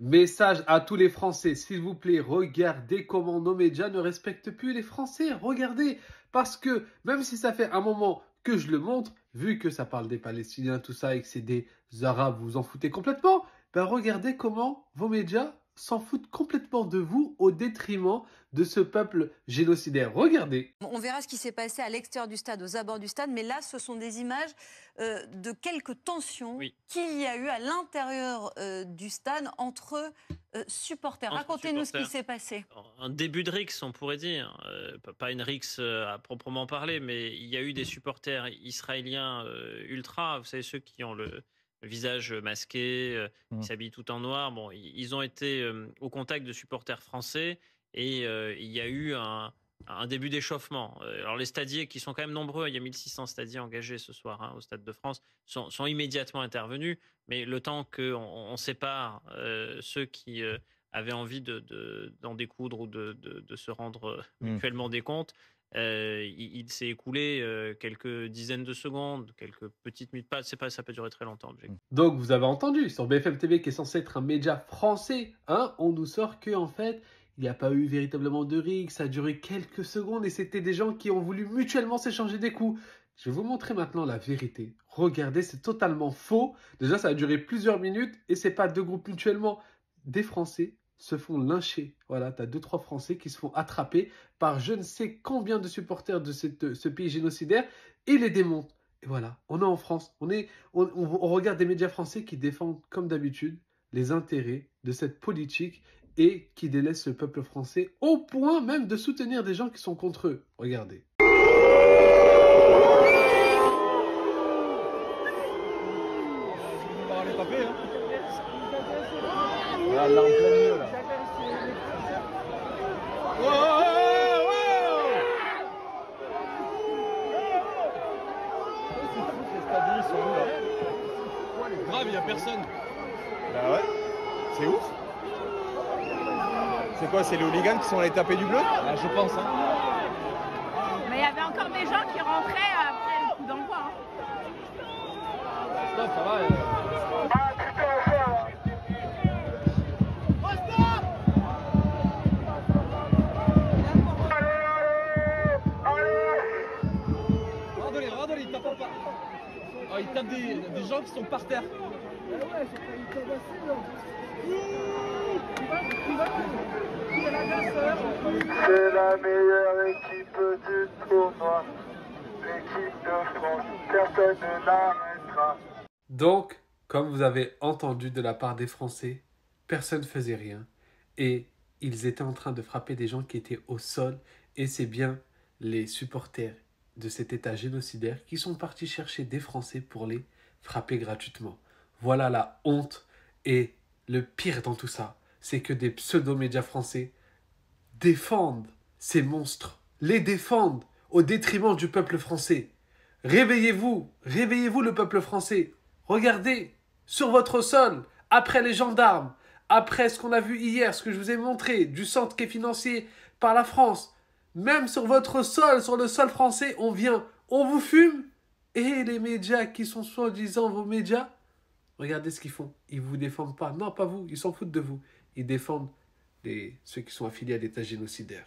Message à tous les Français, s'il vous plaît, regardez comment nos médias ne respectent plus les Français. Regardez, parce que même si ça fait un moment que je le montre, vu que ça parle des Palestiniens, tout ça, et que c'est des Arabes, vous en foutez complètement, ben regardez comment vos médias s'en foutent complètement de vous au détriment de ce peuple génocidaire. Regardez. On verra ce qui s'est passé à l'extérieur du stade, aux abords du stade, mais là, ce sont des images de quelques tensions qu'il y a eu à l'intérieur du stade entre supporters. Racontez-nous ce qui s'est passé. Un début de rixe, on pourrait dire. Pas une rixe à proprement parler, mais il y a eu des supporters israéliens ultra, vous savez, ceux qui ont le visage masqué, qui s'habillent tout en noir. Bon, ils ont été au contact de supporters français et il y a eu un début d'échauffement. Alors les stadiers, qui sont quand même nombreux, il y a 1600 stadiers engagés ce soir au Stade de France, sont immédiatement intervenus, mais le temps qu'on sépare ceux qui avaient envie d'en découdre ou de se rendre mutuellement des comptes, il s'est écoulé quelques dizaines de secondes, quelques petites minutes, ça peut durer très longtemps. Donc vous avez entendu, sur BFM TV qui est censé être un média français, on nous sort que en fait, il n'y a pas eu véritablement de rixe, ça a duré quelques secondes et c'était des gens qui ont voulu mutuellement s'échanger des coups. Je vais vous montrer maintenant la vérité. Regardez, c'est totalement faux. Déjà, ça a duré plusieurs minutes et c'est pas deux groupes mutuellement. Des Français se font lyncher. Voilà, tu as 2-3 Français qui se font attraper par je ne sais combien de supporters de ce pays génocidaire et les démontent. Et voilà, on est en France. On regarde des médias français qui défendent, comme d'habitude, les intérêts de cette politique et qui délaissent le peuple français au point même de soutenir des gens qui sont contre eux. Regardez. Là, en plein milieu, là. Grave, il n'y a personne. Bah ouais, c'est ouf. C'est quoi, c'est les hooligans qui sont allés taper du bleu? Ah, je pense. Mais il y avait encore des gens qui rentraient après le coup d'envoi. Stop, ça va. Regardez, il tape pas. Oh, il tape des gens qui sont par terre. C'est la meilleure équipe du tournoi. L'équipe de France, personne ne l'arrêtera. Donc, comme vous avez entendu de la part des Français, personne ne faisait rien. Et ils étaient en train de frapper des gens qui étaient au sol. Et c'est bien les supporters de cet État génocidaire qui sont partis chercher des Français pour les frapper gratuitement. Voilà la honte. Et le pire dans tout ça, c'est que des pseudo-médias français défendent ces monstres, les défendent au détriment du peuple français. Réveillez-vous, réveillez-vous le peuple français. Regardez, sur votre sol, après les gendarmes, après ce qu'on a vu hier, ce que je vous ai montré, du centre qui est financé par la France, même sur votre sol, sur le sol français, on vient, on vous fume. Et les médias qui sont soi-disant vos médias, regardez ce qu'ils font. Ils ne vous défendent pas. Non, pas vous, ils s'en foutent de vous. Ils défendent ceux qui sont affiliés à l'État génocidaire.